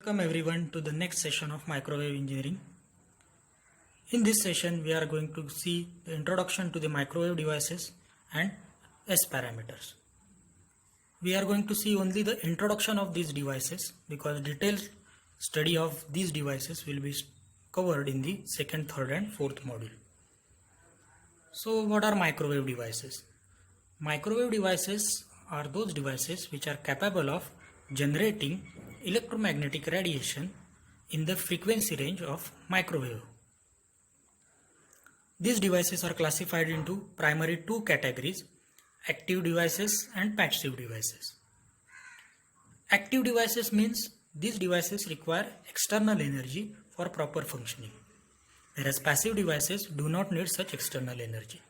Welcome everyone to the next session of microwave engineering. In this session we are going to see the introduction to the microwave devices and S parameters. We are going to see only the introduction of these devices because detailed study of these devices will be covered in the second, third and fourth module. So what are microwave devices? Microwave devices are those devices which are capable of generating electromagnetic radiation in the frequency range of microwave. These devices are classified into primary two categories: active devices and passive devices. Active devices means these devices require external energy for proper functioning, whereas passive devices do not need such external energy.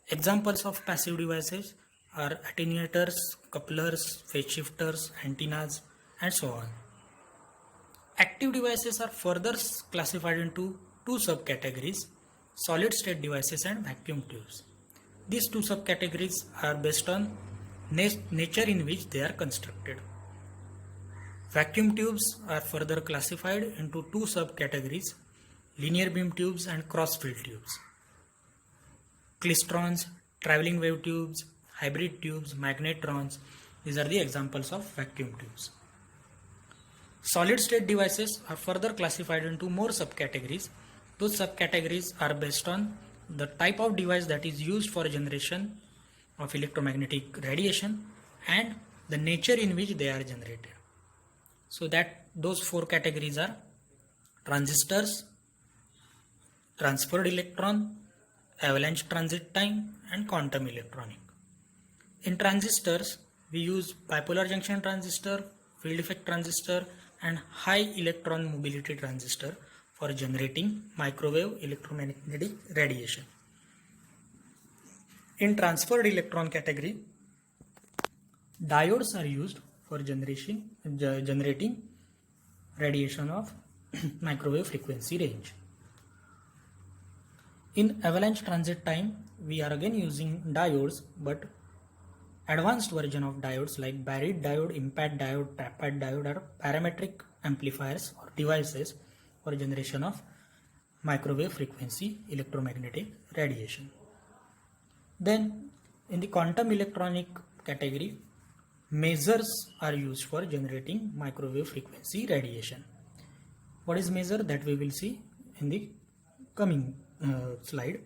Examples of passive devices are attenuators, couplers, phase shifters, antennas, and so on. Active devices are further classified into two subcategories: solid state devices and vacuum tubes. These two subcategories are based on nature in which they are constructed. Vacuum tubes are further classified into two subcategories: linear beam tubes and cross field tubes. Klystrons, traveling wave tubes, hybrid tubes, magnetrons, these are the examples of vacuum tubes. Solid state devices are further classified into more subcategories. Those subcategories are based on the type of device that is used for generation of electromagnetic radiation and the nature in which they are generated. So that those four categories are transistors, transferred electron, avalanche transit time, and quantum electronic. In transistors, we use bipolar junction transistor, field effect transistor, and high electron mobility transistor for generating microwave electromagnetic radiation. In transferred electron category, diodes are used for generating radiation of microwave frequency range. In avalanche transit time, we are again using diodes, but advanced version of diodes like Barrett diode, IMPACT diode, TRAPAD diode are parametric amplifiers or devices for generation of microwave frequency electromagnetic radiation. Then in the quantum electronic category, masers are used for generating microwave frequency radiation. What is maser? That we will see in the coming slide.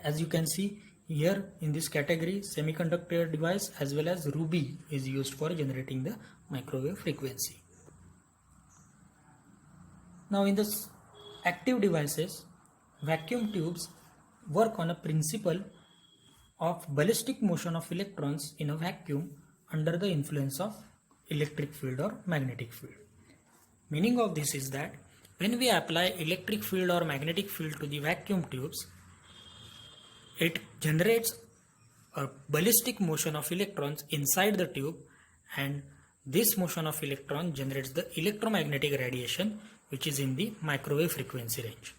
As you can see here in this category, semiconductor device as well as ruby is used for generating the microwave frequency. Now in this active devices, vacuum tubes work on a principle of ballistic motion of electrons in a vacuum under the influence of electric field or magnetic field. Meaning of this is that when we apply electric field or magnetic field to the vacuum tubes, it generates a ballistic motion of electrons inside the tube, and this motion of electron generates the electromagnetic radiation which is in the microwave frequency range.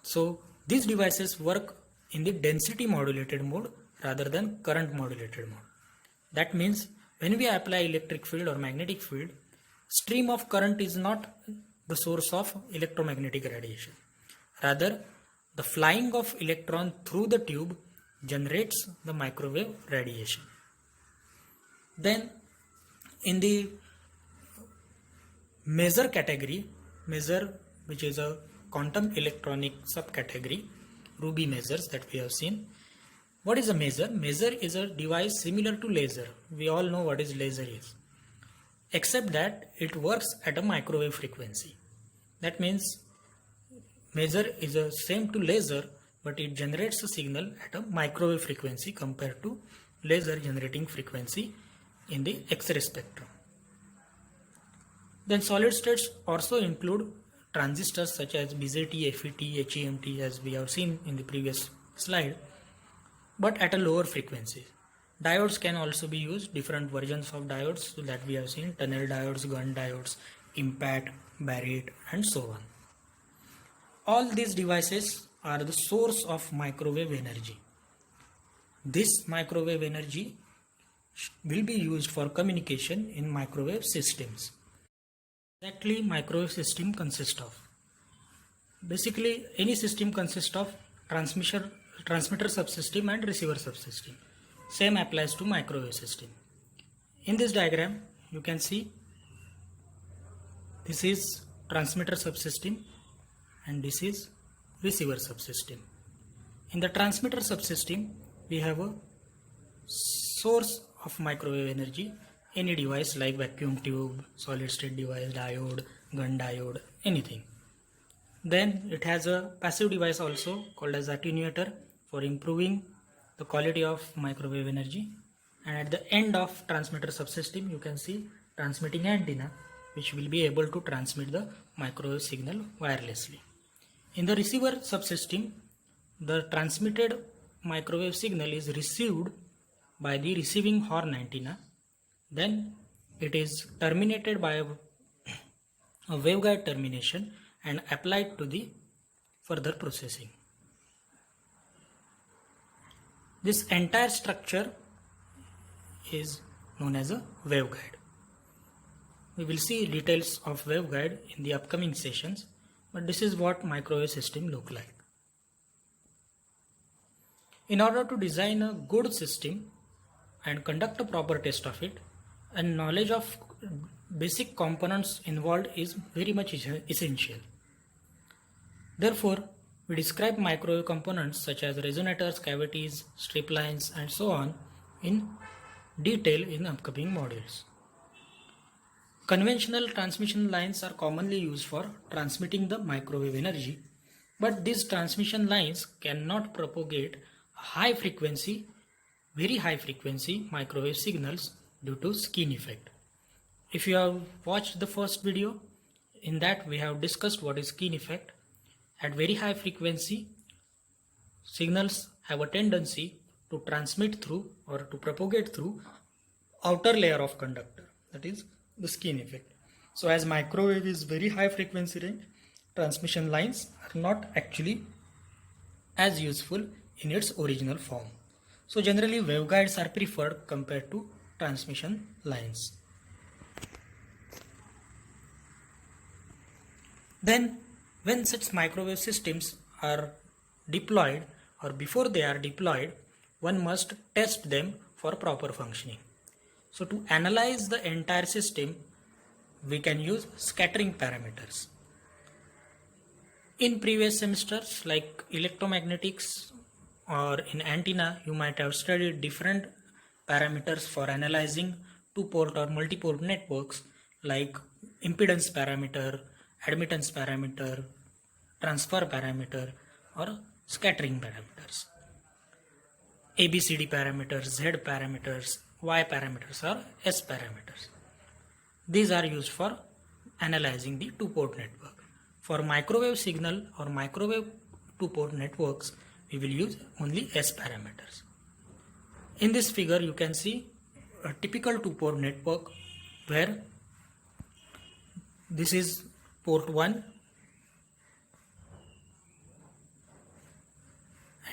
So these devices work in the density modulated mode rather than current modulated mode. That means when we apply electric field or magnetic field, stream of current is not the source of electromagnetic radiation. Rather, the flying of electron through the tube generates the microwave radiation. Then in the maser category, maser, which is a quantum electronic subcategory, ruby masers that we have seen. What is a maser? Maser is a device similar to laser. We all know what is laser is, except that it works at a microwave frequency. That means maser is the same to laser, but it generates a signal at a microwave frequency compared to laser generating frequency in the X-ray spectrum. Then solid states also include transistors such as BJT, FET, HEMT, as we have seen in the previous slide, but at a lower frequency. Diodes can also be used, different versions of diodes that we have seen: tunnel diodes, gun diodes, IMPACT, Barrett, and so on. All these devices are the source of microwave energy. This microwave energy will be used for communication in microwave systems. Exactly, microwave system consists of. Basically, any system consists of transmitter subsystem and receiver subsystem. Same applies to microwave system. In this diagram, you can see this is transmitter subsystem and this is receiver subsystem. In the transmitter subsystem, we have a source of microwave energy, any device like vacuum tube, solid state device, diode, gun diode, anything. Then it has a passive device also called as attenuator for improving the quality of microwave energy. And at the end of transmitter subsystem, you can see transmitting antenna, which will be able to transmit the microwave signal wirelessly. In the receiver subsystem, the transmitted microwave signal is received by the receiving horn antenna. Then it is terminated by a waveguide termination and applied to the further processing. This entire structure is known as a waveguide. We will see details of waveguide in the upcoming sessions, but this is what microwave system look like. In order to design a good system and conduct a proper test of it, a knowledge of basic components involved is very much essential. Therefore, we describe microwave components such as resonators, cavities, strip lines, and so on in detail in upcoming modules. Conventional transmission lines are commonly used for transmitting the microwave energy, but these transmission lines cannot propagate very high frequency microwave signals due to skin effect. If you have watched the first video, in that we have discussed what is skin effect. At very high frequency, signals have a tendency to transmit through or to propagate through outer layer of conductor, that is the skin effect. So as microwave is very high frequency range, transmission lines are not actually as useful in its original form. So generally waveguides are preferred compared to transmission lines. Then when such microwave systems are deployed or before they are deployed, one must test them for proper functioning. So to analyze the entire system, we can use scattering parameters. In previous semesters like electromagnetics or in antenna, you might have studied different parameters for analyzing two-port or multi-port networks like impedance parameter, admittance parameter, transfer parameter, or scattering parameters. ABCD parameters, Z parameters, Y parameters, or S parameters. These are used for analyzing the two-port network. For microwave signal or microwave two-port networks, we will use only S parameters. In this figure, you can see a typical two-port network where this is port 1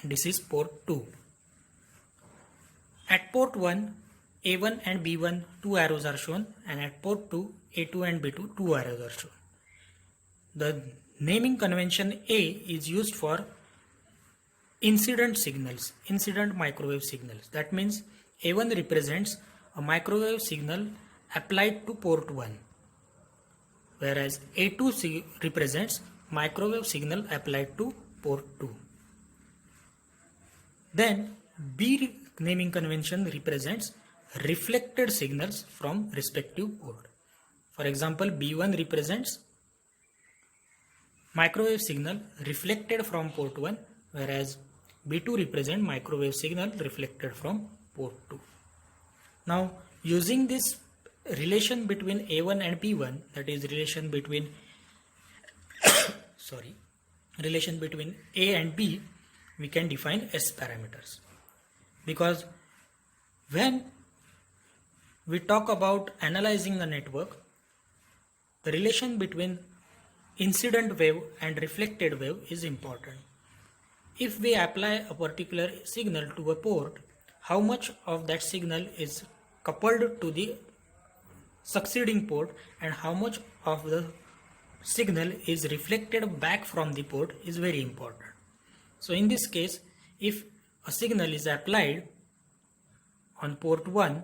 and this is port 2. At port 1, A1 and B1 two arrows are shown, and at port 2, A2 and B2 two arrows are shown. The naming convention A is used for incident signals, incident microwave signals. That means A1 represents a microwave signal applied to port 1, whereas A2 represents microwave signal applied to port 2. Then B naming convention represents reflected signals from respective port. For example, B1 represents microwave signal reflected from port 1, whereas B2 represents microwave signal reflected from port 2. Now, using this relation between A1 and B1, that is relation between relation between A and B, we can define S parameters. Because when we talk about analyzing a network, the relation between incident wave and reflected wave is important. If we apply a particular signal to a port, how much of that signal is coupled to the succeeding port and how much of the signal is reflected back from the port is very important. So in this case, if a signal is applied on port 1,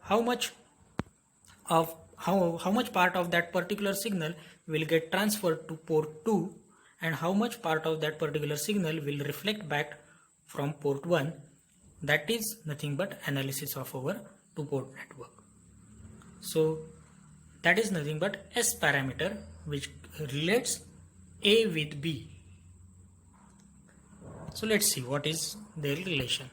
how much part of that particular signal will get transferred to port 2 and how much part of that particular signal will reflect back from port 1, that is nothing but analysis of our two-port network. So that is nothing but S parameter which relates A with B. So let's see what is their relation.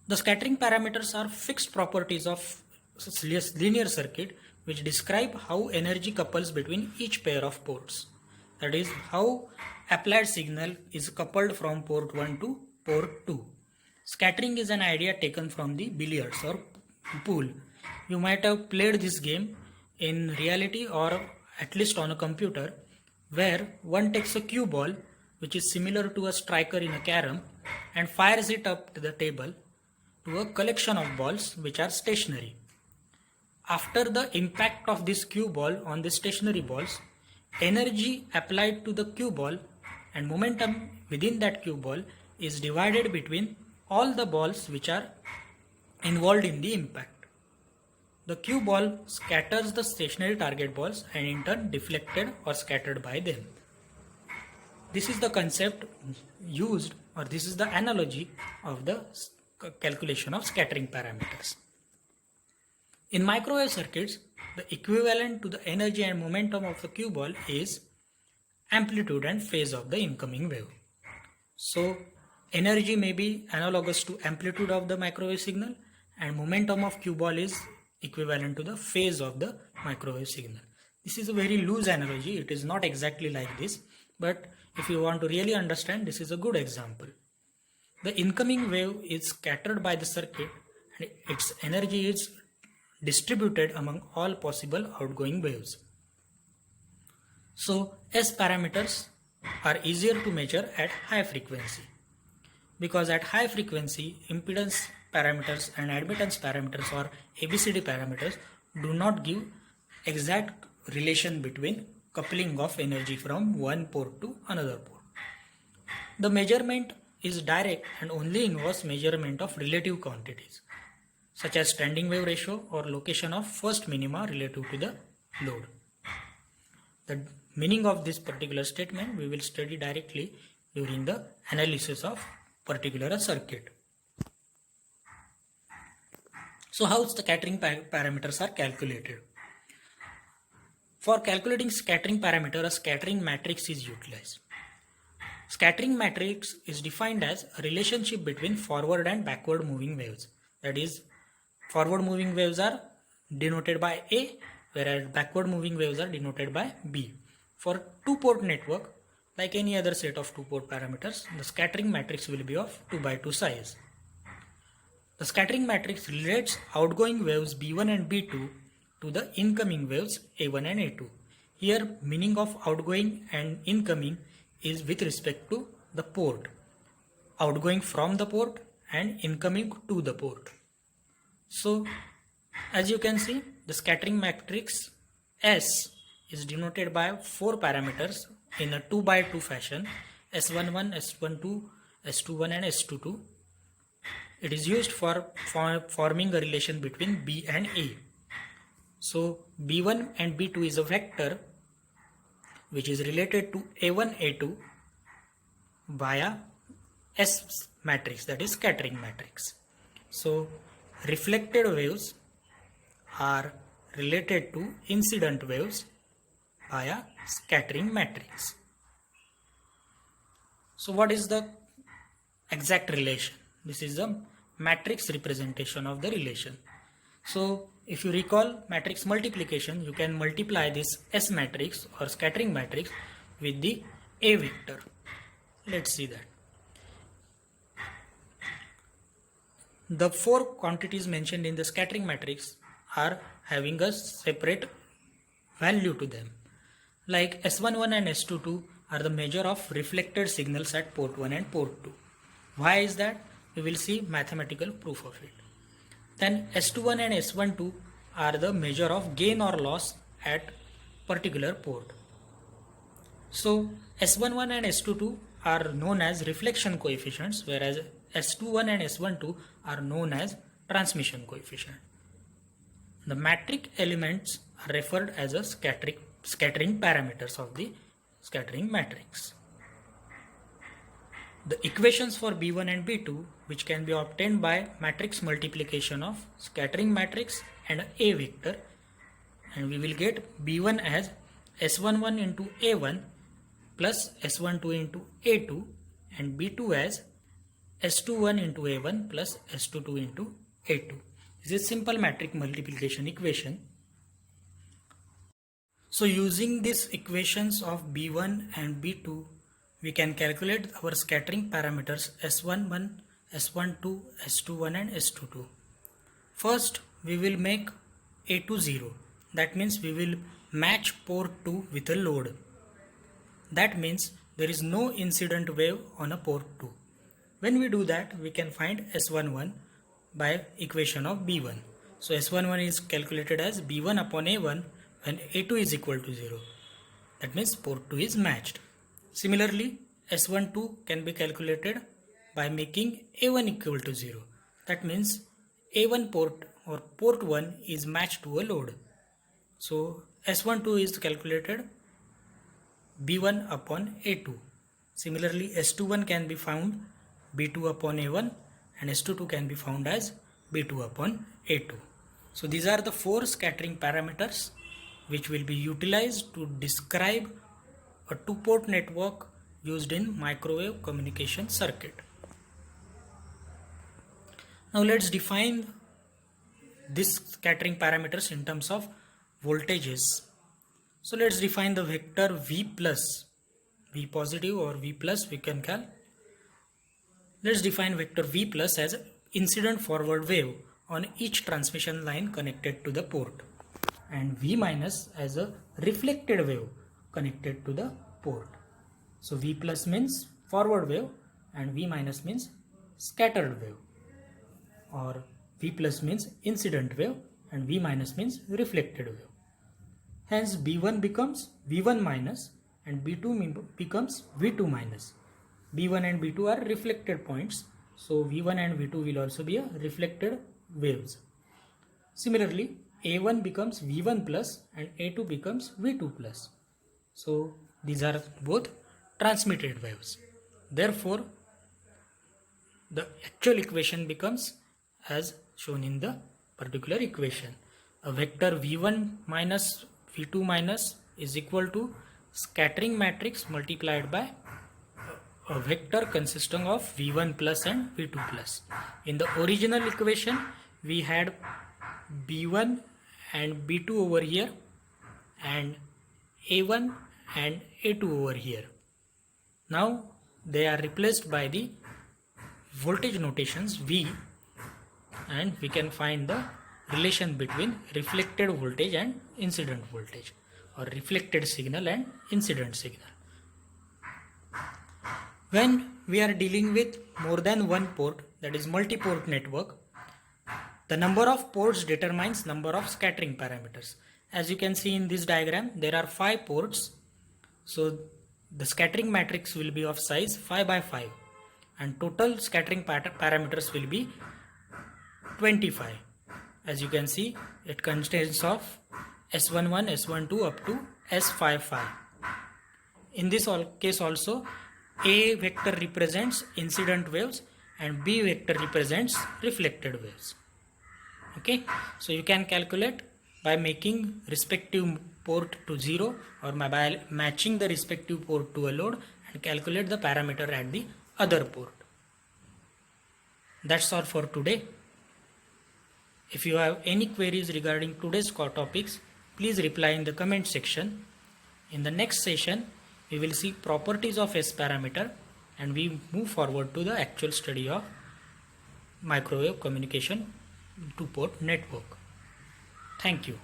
The scattering parameters are fixed properties of linear circuit which describe how energy couples between each pair of ports. That is how applied signal is coupled from port 1 to port 2. Scattering is an idea taken from the billiards or pool. You might have played this game in reality or at least on a computer, where one takes a cue ball which is similar to a striker in a carom and fires it up to the table to a collection of balls which are stationary. After the impact of this cue ball on the stationary balls, energy applied to the cue ball and momentum within that cue ball is divided between all the balls which are involved in the impact. The cue ball scatters the stationary target balls and in turn deflected or scattered by them. This is the concept used, or this is the analogy of the calculation of scattering parameters. In microwave circuits, the equivalent to the energy and momentum of the cue ball is amplitude and phase of the incoming wave. So energy may be analogous to amplitude of the microwave signal and momentum of cue ball is equivalent to the phase of the microwave signal. This is a very loose analogy. It is not exactly like this, but if you want to really understand, this is a good example. The incoming wave is scattered by the circuit and its energy is distributed among all possible outgoing waves. So S parameters are easier to measure at high frequency, because at high frequency impedance parameters and admittance parameters or ABCD parameters do not give exact relation between coupling of energy from one port to another port. The measurement is direct and only involves measurement of relative quantities such as standing wave ratio or location of first minima relative to the load. The meaning of this particular statement we will study directly during the analysis of particular circuit. So how the scattering parameters are calculated? For calculating scattering parameter, a scattering matrix is utilized. Scattering matrix is defined as a relationship between forward and backward moving waves. That is, forward moving waves are denoted by A, whereas backward moving waves are denoted by B. For two-port network, like any other set of two-port parameters, the scattering matrix will be of 2 by 2 size. The scattering matrix relates outgoing waves B1 and B2 to the incoming waves A1 and A2. Here, meaning of outgoing and incoming is with respect to the port, outgoing from the port and incoming to the port. So, as you can see, the scattering matrix S is denoted by 4 parameters in a 2 by 2 fashion: S11, S12, S21 and S22. It is used for forming a relation between B and A. So B1 and B2 is a vector which is related to A1, A2 via S matrix, that is scattering matrix. So reflected waves are related to incident waves via scattering matrix. So what is the exact relation? This is the matrix representation of the relation. So if you recall matrix multiplication, you can multiply this S matrix or scattering matrix with the A vector. Let's see that. The 4 quantities mentioned in the scattering matrix are having a separate value to them. Like S11 and S22 are the measure of reflected signals at port 1 and port 2. Why is that? We will see mathematical proof of it. Then S21 and S12 are the measure of gain or loss at particular port. So S11 and S22 are known as reflection coefficients, whereas S21 and S12 are known as transmission coefficient. The metric elements are referred as a scattering parameters of the scattering matrix. The equations for B1 and B2, which can be obtained by matrix multiplication of scattering matrix and A vector, and we will get B1 as S11 into A1 plus S12 into A2 and B2 as S21 into A1 plus S22 into A2. This is simple matrix multiplication equation. So using these equations of B1 and B2, we can calculate our scattering parameters S11, S12, S21 and S22. First, we will make A2 0. That means we will match port 2 with a load. That means there is no incident wave on a port 2. When we do that, we can find S11 by equation of B1. So S11 is calculated as B1 upon A1 when A2 is equal to 0. That means port 2 is matched. Similarly, S12 can be calculated by making A1 equal to 0. That means A1 port or port 1 is matched to a load. So S12 is calculated B1 upon A2. Similarly, S21 can be found B2 upon A1 and S22 can be found as B2 upon A2. So these are the 4 scattering parameters which will be utilized to describe a 2-port network used in microwave communication circuit. Now let's define these scattering parameters in terms of voltages. So let's define the vector V plus, V positive or V plus we can call. Let's define vector V plus as incident forward wave on each transmission line connected to the port, and V minus as a reflected wave connected to the port. So V plus means forward wave and V minus means scattered wave, or V plus means incident wave and V minus means reflected wave. Hence B1 becomes V1 minus and B2 becomes V2 minus. B1 and B2 are reflected points, so V1 and V2 will also be a reflected waves. Similarly, A1 becomes V1 plus and A2 becomes V2 plus. So these are both transmitted waves. Therefore, the actual equation becomes as shown in the particular equation. A vector V1 minus V2 minus is equal to scattering matrix multiplied by a vector consisting of V1 plus and V2 plus. In the original equation, we had B1 and B2 over here and A1 and A2 over here. Now they are replaced by the voltage notations V, and we can find the relation between reflected voltage and incident voltage, or reflected signal and incident signal. When we are dealing with more than one port, that is multi-port network, the number of ports determines number of scattering parameters. As you can see in this diagram, there are 5 ports. So the scattering matrix will be of size 5 by 5 and total scattering parameters will be 25. As you can see, it consists of S11, S12 up to S55. In this case also, A vector represents incident waves and B vector represents reflected waves. Okay, so you can calculate by making respective port to 0 or by matching the respective port to a load and calculate the parameter at the other port. That's all for today. If you have any queries regarding today's topics, please reply in the comment section. In the next session, we will see properties of S parameter and we move forward to the actual study of microwave communication 2-port network. Thank you.